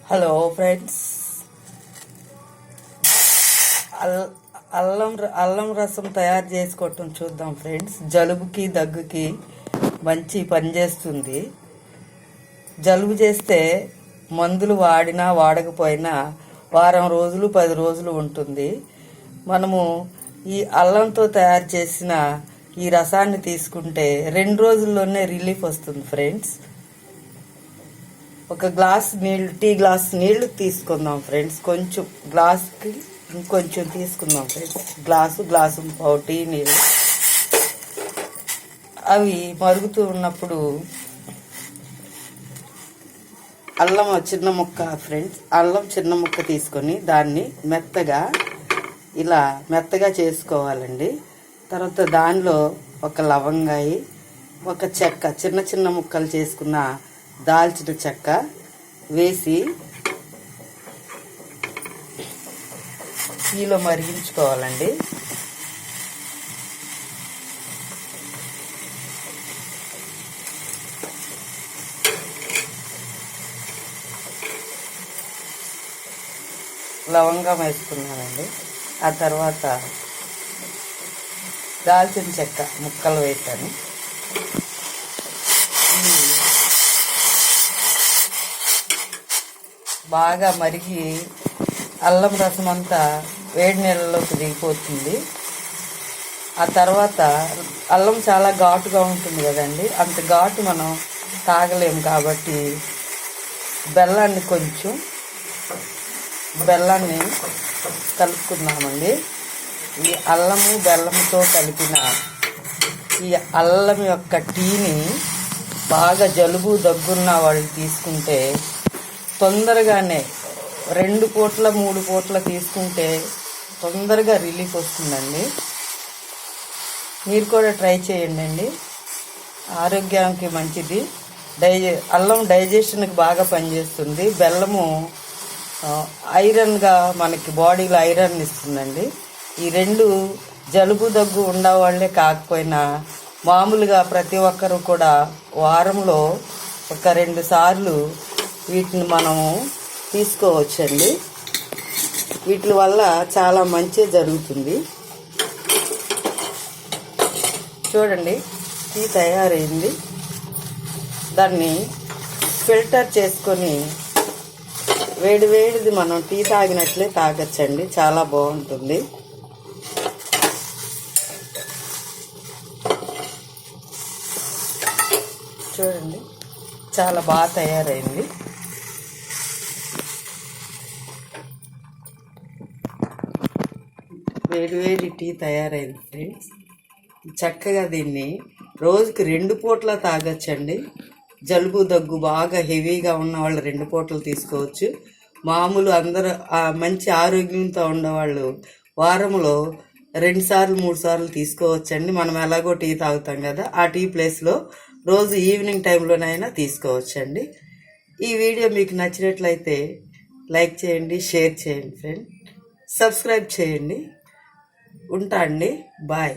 Hello friends, అల్లం రసం తయారు చేసుకోవటం చూద్దాం ఫ్రెండ్స్. జలుబుకి దగ్గుకి మంచి పని చేస్తుంది. జలుబు చేస్తే మందులు వాడినా వాడకపోయినా వారం రోజులు 10 రోజులు ఉంటుంది. మనము ఈ అల్లంతో తయారు చేసిన ఈ రసాన్ని తీసుకుంటే 2 రోజుల్లోనే రిలీఫ్ వస్తుంది ఫ్రెండ్స్. ఒక గ్లాస్ నీళ్ళు, టీ గ్లాస్ నీళ్లు తీసుకుందాం ఫ్రెండ్స్. కొంచెం గ్లాస్కి ఇంకొంచెం తీసుకుందాం ఫ్రెండ్స్. గ్లాసు టీ నీళ్ళు. అవి మరుగుతూ ఉన్నప్పుడు అల్లం చిన్న ముక్క ఫ్రెండ్స్, అల్లం చిన్న ముక్క తీసుకొని దాన్ని మెత్తగా చేసుకోవాలండి. తర్వాత దానిలో ఒక లవంగాయి, ఒక చెక్క, చిన్న ముక్కలు చేసుకున్న దాల్చిన చెక్క వేసి టీలో మరిగించుకోవాలండి. లవంగం వేసుకున్నానండి. ఆ తర్వాత దాల్చిన చెక్క ముక్కలు వేసాను. బాగా మరిగి అల్లం రసం అంతా వేడి నీళ్ళలోకి దిగిపోతుంది. ఆ తర్వాత అల్లం చాలా ఘాటుగా ఉంటుంది కదండి, అంత ఘాటు మనం తాగలేము కాబట్టి బెల్లాన్ని కలుపుకున్నామండి. ఈ అల్లము బెల్లంతో కలిపిన ఈ అల్లం యొక్క టీని బాగా జలుబు దగ్గున్న వాళ్ళు తీసుకుంటే తొందరగానే 2 పూట్ల 3 పూట్ల తీసుకుంటే తొందరగా రిలీఫ్ వస్తుందండి. మీరు కూడా ట్రై చేయండి. ఆరోగ్యానికి మంచిది. అల్లం డైజెషన్కి బాగా పనిచేస్తుంది. బెల్లము ఐరన్గా మనకి బాడీలో ఐరన్ ఇస్తుందండి. ఈ 2 జలుబు దగ్గు ఉండవాళ్లే కాకపోయినా మామూలుగా ప్రతి ఒక్కరు కూడా వారంలో ఒక 2 సార్లు వీటిని మనము తీసుకోవచ్చండి. వీటి వల్ల చాలా మంచి జరుగుతుంది. చూడండి, టీ తయారైంది. దాన్ని ఫిల్టర్ చేసుకొని వేడిది మనం టీ తాగినట్లే తాగచ్చండి. చాలా బాగుంటుంది. చూడండి, చాలా బాగా తయారైంది. వేడి టీ తయారైంది ఫ్రెండ్స్. చక్కగా దీన్ని రోజుకి 2 పూట్ల తాగొచ్చండి. జలుబు దగ్గు బాగా హెవీగా ఉన్న వాళ్ళు 2 పూటలు తీసుకోవచ్చు. మామూలు అందరూ మంచి ఆరోగ్యంతో ఉన్నవాళ్ళు వారంలో 2 సార్లు 3 సార్లు తీసుకోవచ్చండి. మనం ఎలాగో టీ తాగుతాం కదా, ఆ టీ ప్లేస్లో రోజు ఈవినింగ్ టైంలోనైనా తీసుకోవచ్చండి. ఈ వీడియో మీకు నచ్చినట్లయితే లైక్ చేయండి, షేర్ చేయండి ఫ్రెండ్, సబ్స్క్రైబ్ చేయండి. ఉంటా అండి. బాయ్.